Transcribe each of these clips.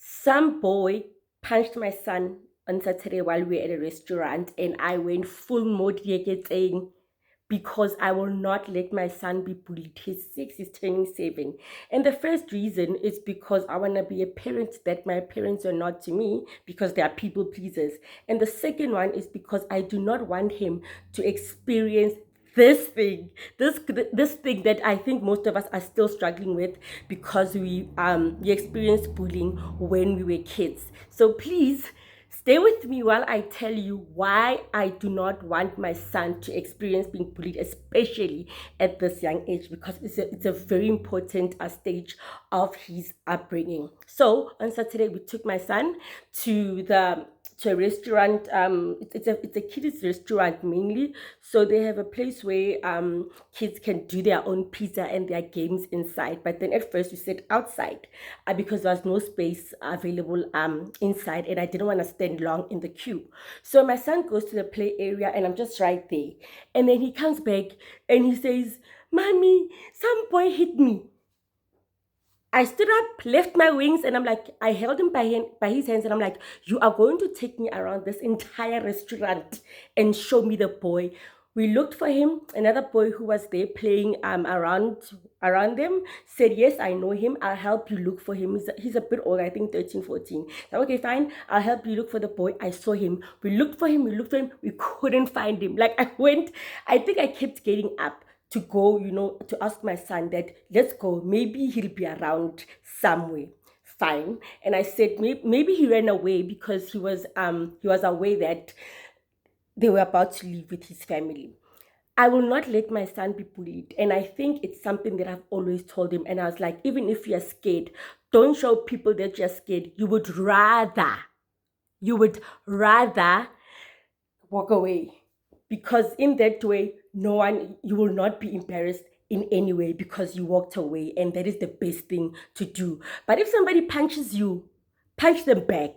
Some boy punched my son on Saturday while we were at a restaurant, and I went full mode Dieketseng because I will not let my son be bullied. He's 6, he's turning 7. And the first reason is because I want to be a parent that my parents are not to me because they are people pleasers. And the second one is because I do not want him to experience this thing this thing that I think most of us are still struggling with because we experienced bullying when we were kids. So please stay with me while I tell you why I do not want my son to experience being bullied, especially at this young age, because it's a very important stage of his upbringing. So on Saturday, we took my son to the to a restaurant. It's a kids restaurant mainly, so they have a place where kids can do their own pizza and their games inside. But then at first we sat outside because there was no space available inside, and I didn't want to stand long in the queue. So my son goes to the play area, and I'm just right there, and then he comes back and he says, "Mommy, some boy hit me." I stood up, left my wings, and I'm like, I held him by his hands, and I'm like, you are going to take me around this entire restaurant and show me the boy. We looked for him. Another boy who was there playing around them said, yes, I know him. I'll help you look for him. He's a bit old, I think 13, 14. So, okay, fine. I'll help you look for the boy. I saw him. We looked for him. We couldn't find him. Like I think I kept getting up to go, to ask my son that let's go. Maybe he'll be around somewhere. Fine. And I said maybe he ran away because he was aware that they were about to leave with his family. I will not let my son be bullied. And I think it's something that I've always told him. And I was like, even if you're scared, don't show people that you're scared. You would rather walk away, because in that way you will not be embarrassed in any way because you walked away, and that is the best thing to do. But if somebody punches you, punch them back.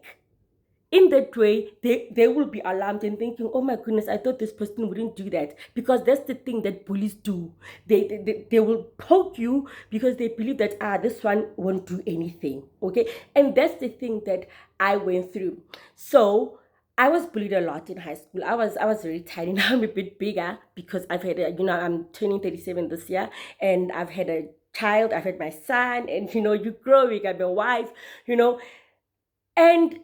In that way they will be alarmed and thinking, oh my goodness, I thought this person wouldn't do that, because that's the thing that bullies do. They will poke you because they believe that this one won't do anything. Okay, and that's the thing that I went through. So I was bullied a lot in high school. I was very tiny. Now I'm a bit bigger because I'm turning 37 this year, and I've had a child. I've had my son, and you grow, you got a wife, you know and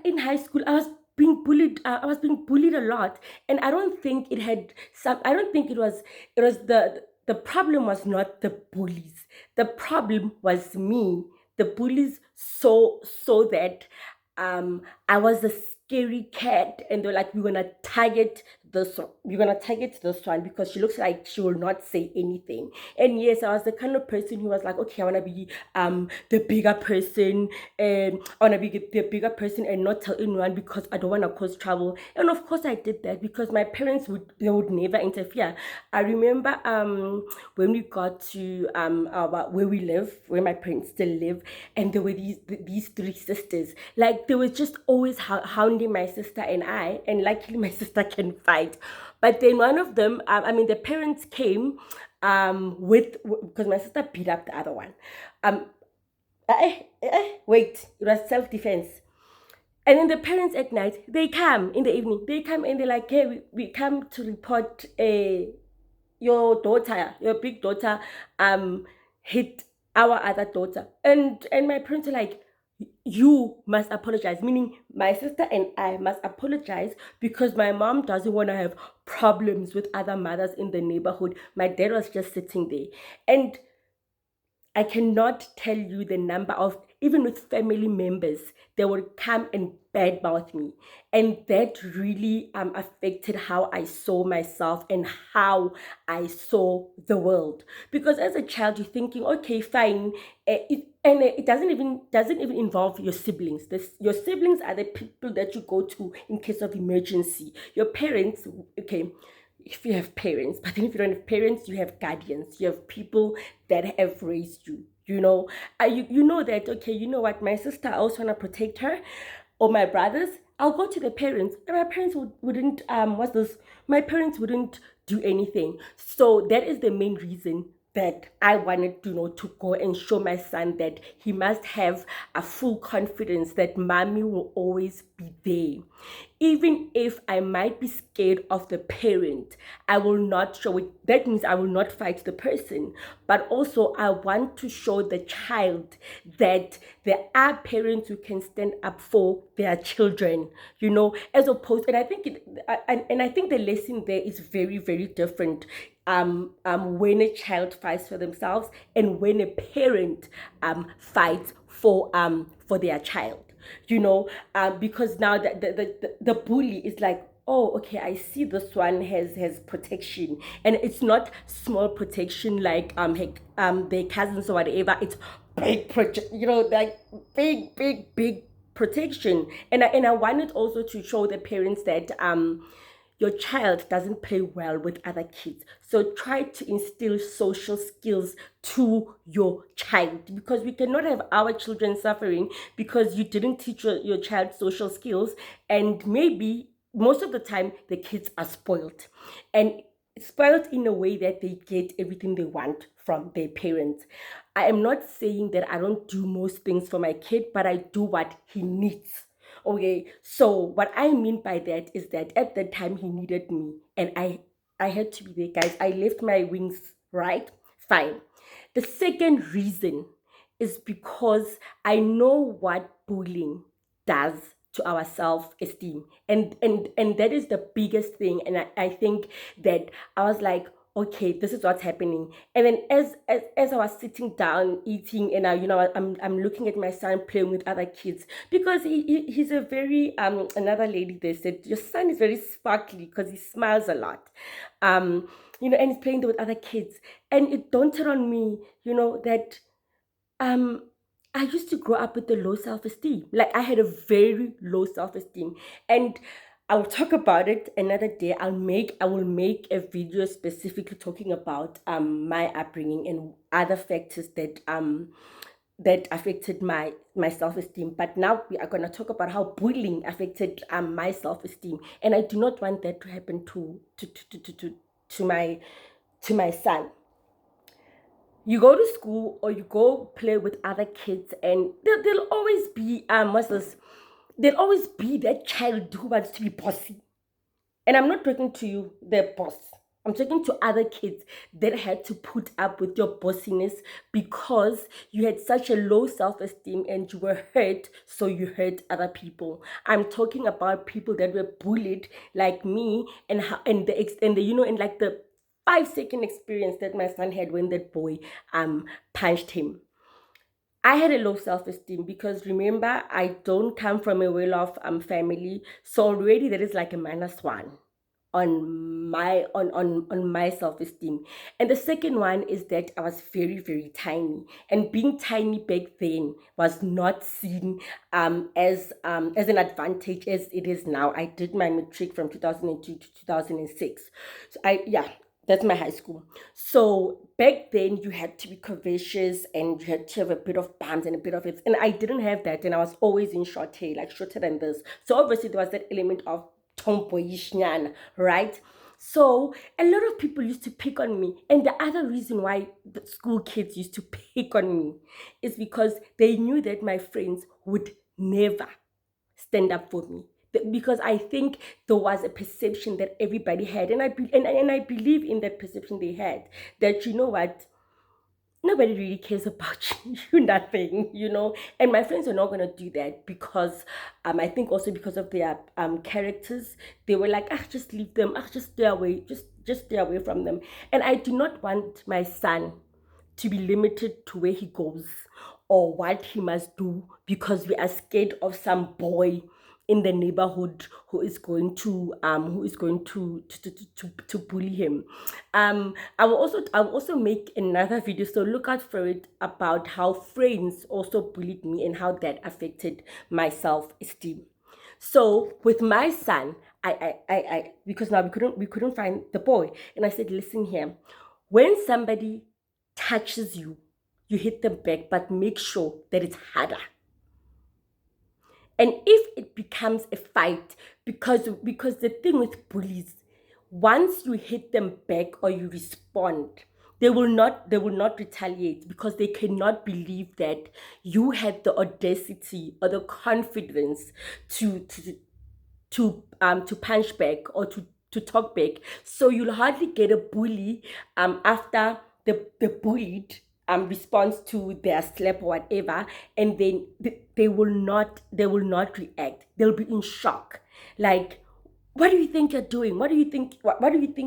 in high school, I was being bullied. I was being bullied a lot, and I don't think it had some. I don't think it was. It was the problem was not the bullies. The problem was me. The bullies saw that I was a scary cat, and they're like, we're gonna target this one because she looks like she will not say anything. And yes, I was the kind of person who was like, okay, I wanna be the bigger person, and I wanna be the bigger person and not tell anyone because I don't wanna cause trouble. And of course I did that because my parents would never interfere. I remember when we got to where we live, where my parents still live, and there were these three sisters. Like they were just always hounding my sister and I, and luckily my sister can fight. But then one of them, the parents came with because my sister beat up the other one. Um, wait, it was self defense. And then the parents at night, they come in the evening. They come and they're like, hey, we come to report your daughter, your big daughter, hit our other daughter. And my parents are like, you must apologize, meaning my sister and I must apologize because my mom doesn't want to have problems with other mothers in the neighborhood. My dad was just sitting there. And I cannot tell you the number of, even with family members, they would come and badmouth me. And that really affected how I saw myself and how I saw the world. Because as a child, you're thinking, okay, fine. It doesn't even involve your siblings. Your siblings are the people that you go to in case of emergency. Your parents, okay, if you have parents, but then if you don't have parents, you have guardians, you have people that have raised you. You know that, okay, you know what, my sister, I also want to protect her, or my brothers. I'll go to the parents, and my parents wouldn't what's this? My parents wouldn't do anything. So that is the main reason that I wanted to know to go and show my son that he must have a full confidence that mommy will always be there. Even if I might be scared of the parent, I will not show it. That means I will not fight the person. But also, I want to show the child that there are parents who can stand up for their children, as opposed, and I think and I think the lesson there is very, very different. When a child fights for themselves and when a parent fights for their child, because now the bully is like, oh, okay, I see this one has protection, and it's not small protection like their cousins or whatever. It's big like big protection. And I wanted also to show the parents that your child doesn't play well with other kids. So try to instill social skills to your child, because we cannot have our children suffering because you didn't teach your child social skills. And maybe most of the time the kids are spoiled, and spoiled in a way that they get everything they want from their parents. I am not saying that I don't do most things for my kid, but I do what he needs. Okay, so what I mean by that is that at that time he needed me, and I had to be there, guys. I left my wings, right? Fine. The second reason is because I know what bullying does to our self-esteem, and that is the biggest thing. And I think that I was like, okay, this is what's happening. And then as I was sitting down eating, and I'm looking at my son playing with other kids, because he's a very another lady there said your son is very sparkly because he smiles a lot, and he's playing there with other kids. And it dawned on me, that um I used to grow up with a low self-esteem. Like, I had a very low self-esteem. And I'll talk about it another day. I will make a video specifically talking about my upbringing and other factors that affected my self-esteem. But now we are going to talk about how bullying affected my self-esteem, and I do not want that to happen to my son. You go to school or you go play with other kids, and there'll always be what's this there'll always be that child who wants to be bossy. And I'm not talking to you, the boss. I'm talking to other kids that had to put up with your bossiness because you had such a low self-esteem and you were hurt, so you hurt other people. I'm talking about people that were bullied like me, and how and like the 5-second experience that my son had when that boy punched him. I had a low self-esteem because, remember, I don't come from a well-off family, so already there is like a -1 on my self-esteem. And the second one is that I was very, very tiny, and being tiny back then was not seen as an advantage as it is now. I did my matric from 2002 to 2006, so that's my high school. So back then you had to be curvaceous and you had to have a bit of bumps and a bit of hips. And I didn't have that, and I was always in short hair, like shorter than this. So obviously there was that element of tomboyish nyan, right? So a lot of people used to pick on me. And the other reason why the school kids used to pick on me is because they knew that my friends would never stand up for me. Because I think there was a perception that everybody had, and I believe in that perception they had, that, you know what, nobody really cares about you, nothing, and my friends are not going to do that, because I think also because of their characters. They were like, ah, just leave them, ah, just stay away, just stay away from them. And I do not want my son to be limited to where he goes or what he must do because we are scared of some boy in the neighborhood who is going to bully him. I will also make another video, so look out for it, about how friends also bullied me and how that affected my self-esteem. So with my son, I because now we couldn't find the boy, and I said, listen here, when somebody touches you, you hit them back, but make sure that it's harder. And if it becomes a fight, because the thing with bullies, once you hit them back or you respond, they will not retaliate because they cannot believe that you had the audacity or the confidence to punch back or to talk back. So you'll hardly get a bully after the bullied responds to their slap or whatever, and then they will not react. They'll be in shock. Like, what do you think you're doing? What do you think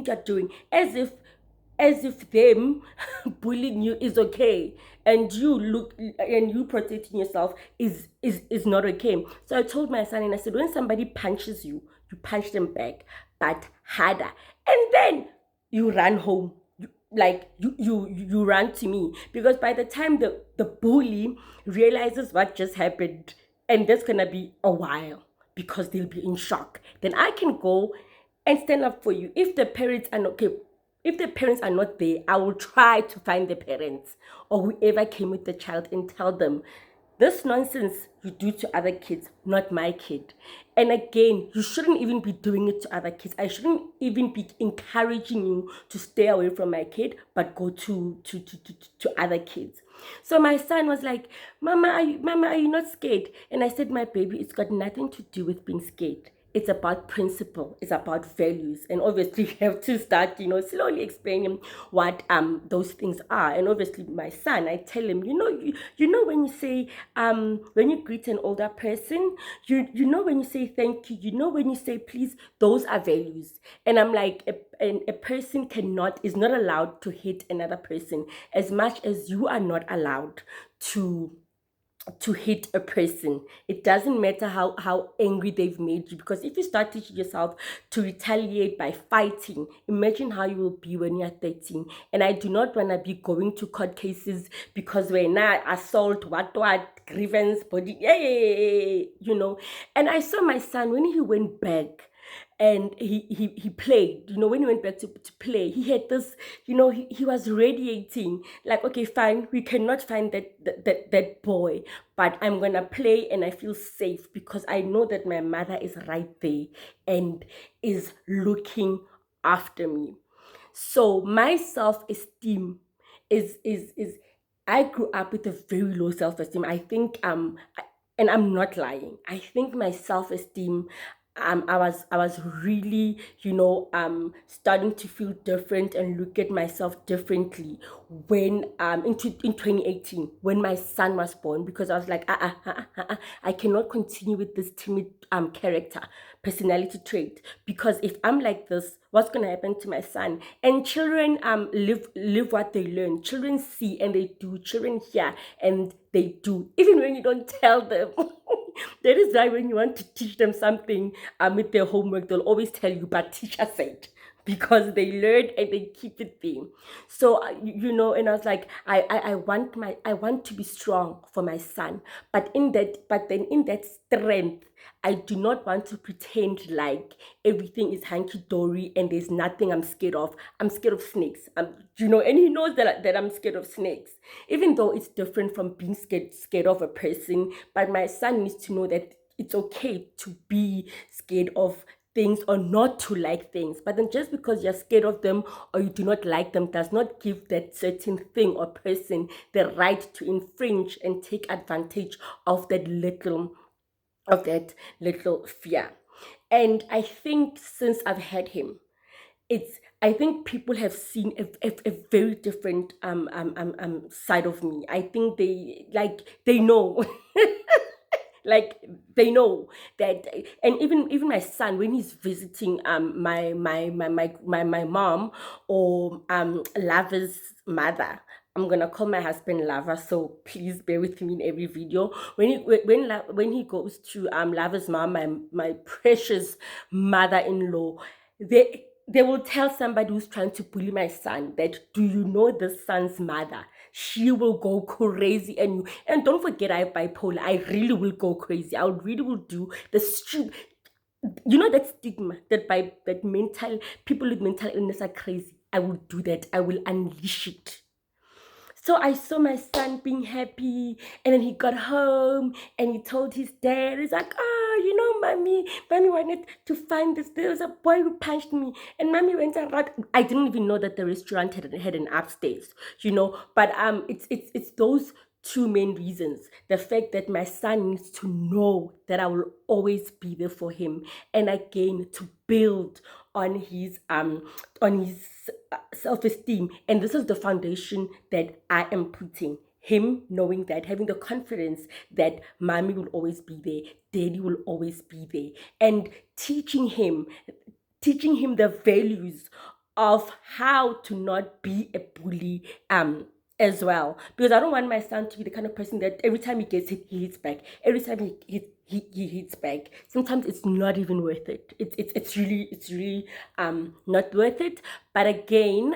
you're doing? As if them bullying you is okay, and you protecting yourself is not okay. So I told my son, and I said, when somebody punches you, you punch them back, but harder, and then you run home. You run to me, because by the time the bully realizes what just happened, and that's gonna be a while, because they'll be in shock, then I can go and stand up for you. If the parents are not there, I will try to find the parents or whoever came with the child and tell them, this nonsense you do to other kids, not my kid. And again, you shouldn't even be doing it to other kids. I shouldn't even be encouraging you to stay away from my kid, but go to other kids. So my son was like, Mama, are you not scared? And I said, my baby, it's got nothing to do with being scared. It's about principle, it's about values, and obviously you have to start, slowly explaining what those things are. And obviously my son, I tell him, when you say when you greet an older person, when you say thank you, when you say please, those are values. And I'm like, a person is not allowed to hit another person, as much as you are not allowed to hit a person. It doesn't matter how angry they've made you, because if you start teaching yourself to retaliate by fighting, imagine how you will be when you're 13. And I do not want to be going to court cases because we're not assault, what, grievance, body, And I saw my son when he went back and he played, when he went back to play, he had this, he was radiating, like, okay, fine, we cannot find that boy, but I'm gonna play and I feel safe because I know that my mother is right there and is looking after me. So my self-esteem is I grew up with a very low self-esteem. I think and I'm not lying. I think my self-esteem, I was really, starting to feel different and look at myself differently when in 2018, when my son was born, because I was like, I cannot continue with this timid character, personality trait, because if I'm like this, what's gonna happen to my son? And children live what they learn. Children see and they do. Children hear and they do, even when you don't tell them. That is why when you want to teach them something with their homework, they'll always tell you, but teacher said, because they learn and they keep it there. So and I was like, I want to be strong for my son, but then in that strength, I do not want to pretend like everything is hunky dory and there's nothing I'm scared of. I'm scared of snakes. And he knows that I'm scared of snakes, even though it's different from being scared of a person. But my son needs to know that it's okay to be scared of things or not to like things. But then just because you're scared of them or you do not like them does not give that certain thing or person the right to infringe and take advantage of that little fear. And I think since I've had him, I think people have seen a very different side of me. I think they know. Like, they know that. And even my son, when he's visiting my mom, or Lava's mother. I'm gonna call my husband Lava, so please bear with me in every video. When he goes to Lava's mom, my precious mother-in-law, they will tell somebody who's trying to bully my son that, do you know this son's mother? She will go crazy. And don't forget, I have bipolar. I really will go crazy. I really will do the stupid. That stigma that mental people with mental illness are crazy. I will do that. I will unleash it. So I saw my son being happy, and then he got home and he told his dad, he's like, no, mommy wanted to find this. There was a boy who punched me, and mommy went around. I didn't even know that the restaurant had an upstairs, But it's those two main reasons. The fact that my son needs to know that I will always be there for him, and again to build on his self-esteem. And this is the foundation that I am putting. Him knowing that, having the confidence that mommy will always be there, daddy will always be there, and teaching him the values of how to not be a bully as well, because I don't want my son to be the kind of person that every time he gets hit he hits back, every time he hits back. Sometimes it's not even worth it. It's really not worth it. But again,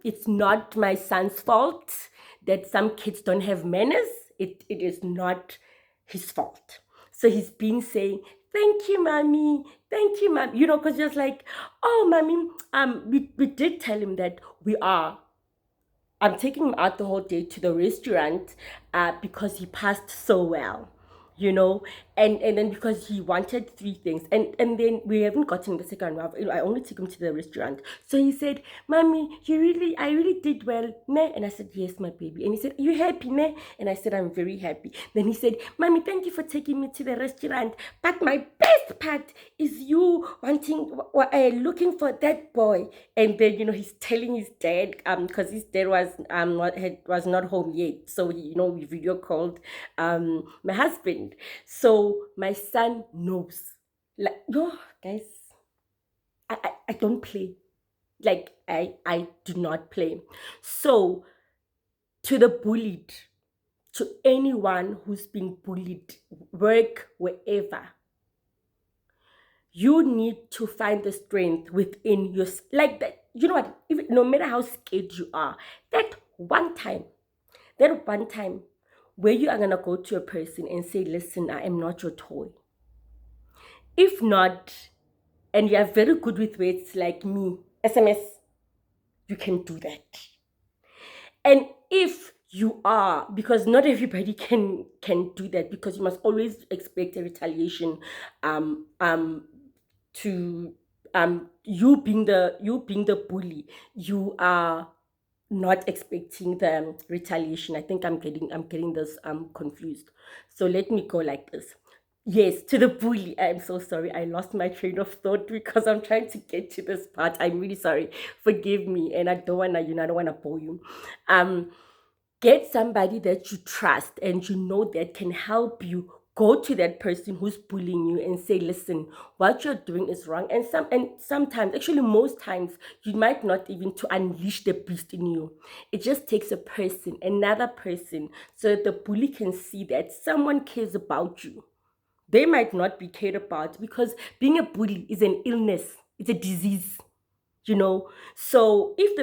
it's not my son's fault that some kids don't have manners. It is not his fault. So he's been saying, "Thank you, mommy. Thank you, mom." Because just like, "Oh, mommy, we did tell him that I'm taking him out the whole day to the restaurant because he passed so well, you know, and then because he wanted three things, and then we haven't gotten the second round. I only took him to the restaurant, so he said, "Mommy, I really did well, ne?" And I said, "Yes, my baby." And he said, "You happy, ne?" And I said, "I'm very happy." Then he said, "Mommy, thank you for taking me to the restaurant, but my best part is you looking for that boy." And then he's telling his dad because his dad was not home yet, so we video called my husband. So my son knows, like, yo guys, I don't play, like I do not play. So to the bullied, to anyone who's been bullied, work wherever, you need to find the strength within your, like that. You know what? Even no matter how scared you are, that one time where you are gonna go to a person and say, "Listen, I am not your toy." If not, and you are very good with words like me, SMS, you can do that. And if you are, because not everybody can do that, because you must always expect a retaliation to you being the bully, you are not expecting the retaliation. I think I'm getting this confused. So let me go like this. Yes, to the bully. I'm so sorry. I lost my train of thought because I'm trying to get to this part. I'm really sorry. Forgive me. And I don't wanna, I don't wanna bore you. Um, get somebody that you trust and that can help you. Go to that person who's bullying you and say, "Listen, what you're doing is wrong." And sometimes, actually most times, you might not even to unleash the beast in you. It just takes a person, another person, so that the bully can see that someone cares about you. They might not be cared about, because being a bully is an illness, it's a disease, so if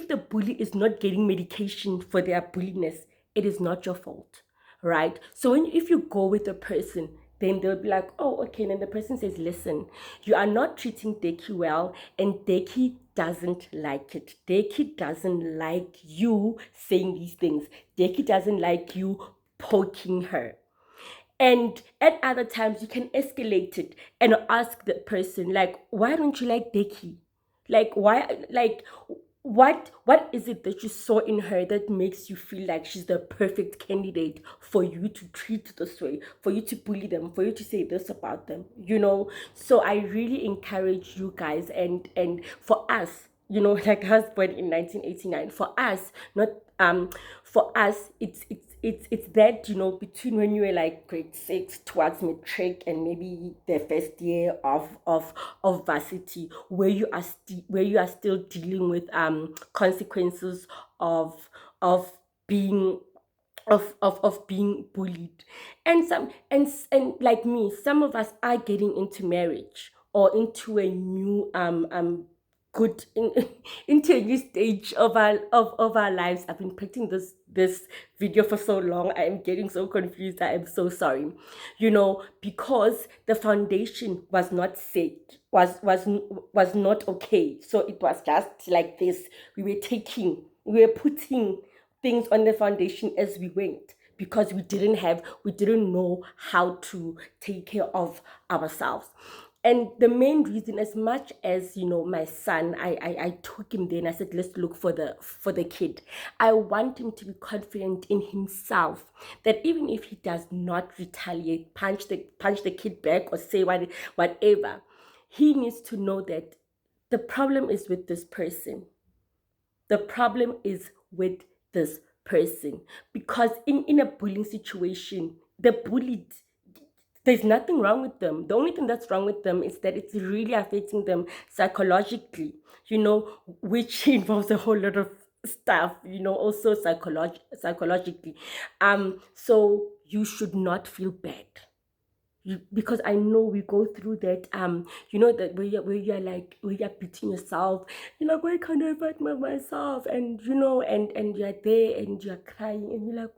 the bully is not getting medication for their bulliness, it is not your fault, right? So if you go with a person, then they'll be like, "Oh, okay." And then the person says, "Listen, you are not treating Decky well, and Decky doesn't like it. Decky doesn't like you saying these things. Decky doesn't like you poking her." And at other times, you can escalate it and ask the person, like, "Why don't you like Decky? Like, why, like, what is it that you saw in her that makes you feel like she's the perfect candidate for you to treat this way, for you to bully them, for you to say this about them?" So I really encourage you guys, and for us, like I was born in 1989. For us, not for us, it's that, between when you were like grade 6 towards matric, and maybe the first year of varsity, where you are still dealing with consequences of being being bullied. And like me, some of us are getting into marriage, or into a new good into a new stage of our lives. I've been putting this video for so long. I am getting so confused. I am so sorry. Because the foundation was not set, was not okay. So it was just like this. We were putting things on the foundation as we went. because we didn't know how to take care of ourselves. And the main reason, as much as my son, I took him there and I said, let's look for the kid. I want him to be confident in himself, that even if he does not retaliate, punch the kid back or say whatever, he needs to know that the problem is with this person. The problem is with this person. Because in a bullying situation, the bullied, there's nothing wrong with them. The only thing that's wrong with them is that it's really affecting them psychologically, which involves a whole lot of stuff, also psychologically. So you should not feel bad. Because I know we go through that, that where you're like, where you're beating yourself, you're like, why can't I fight myself, and and you're there and you're crying and you're like,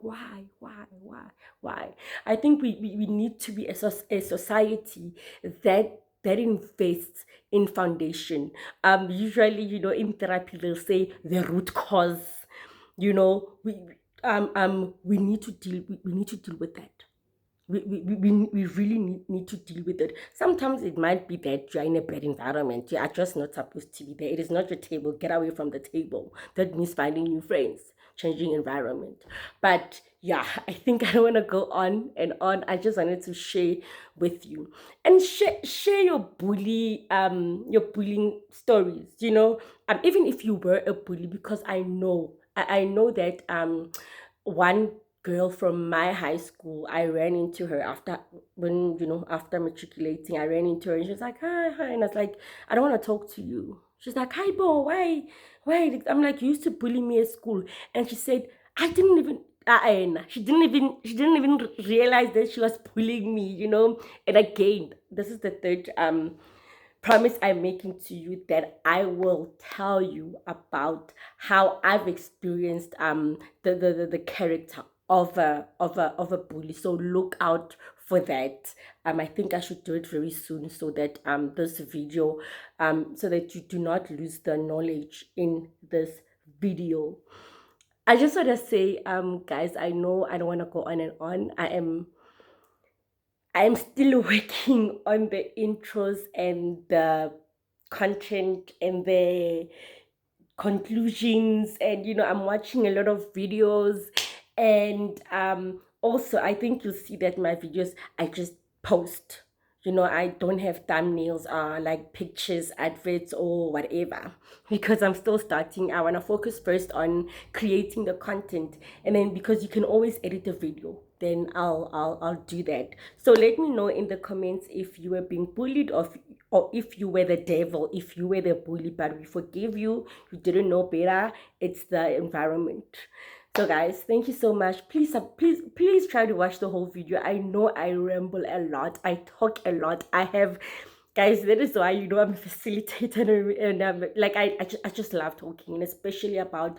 why? I think we need to be a society that invests in foundation. Usually, in therapy they'll say the root cause. We need to deal with that. We really need to deal with it. Sometimes it might be that you're in a bad environment. You are just not supposed to be there. It is not your table. Get away from the table. That means finding new friends, changing environment. But yeah, I think I don't want to go on and on. I just wanted to share with you and share your bullying stories. Even if you were a bully, because I know that one girl from my high school, I ran into her after matriculating. I ran into her and she was like, hi, and I was like, I don't want to talk to you. She's like, hi, Bo, why? I'm like, you used to bully me at school. And she said, I didn't even. She didn't even realize that she was bullying me. And again, this is the third promise I'm making to you, that I will tell you about how I've experienced the character of a bully. So look out for that. I think I should do it very soon, so that this video, so that you do not lose the knowledge in this video. I just want to say, guys, I know I don't want to go on and on. I'm still working on the intros and the content and the conclusions, and I'm watching a lot of videos, and also I think you'll see that my videos I just post. I don't have thumbnails, like pictures, adverts, or whatever, because I'm still starting. I want to focus first on creating the content, and then, because you can always edit a video, then I'll do that. So let me know in the comments if you were being bullied, or if you were the devil, if you were the bully. But we forgive you. You didn't know better. It's the environment. So guys, thank you so much. Please try to watch the whole video. I know I ramble a lot. I talk a lot. Guys, that is why I'm a facilitator, and like I just love talking, and especially about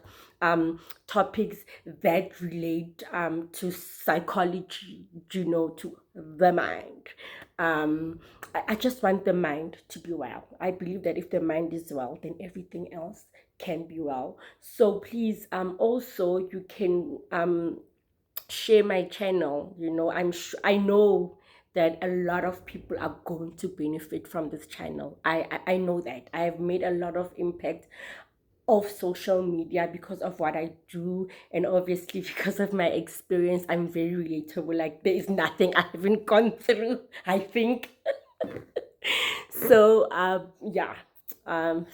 topics that relate to psychology, to the mind. I just want the mind to be well. I believe that if the mind is well, then everything else can be well. So please, also you can share my channel. I know that a lot of people are going to benefit from this channel. I know that I have made a lot of impact of social media because of what I do, and obviously because of my experience. I'm very relatable. Like, there is nothing I haven't gone through, I think. So yeah,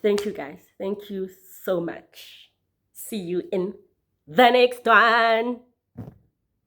thank you guys, thank you so much. See you in the next one.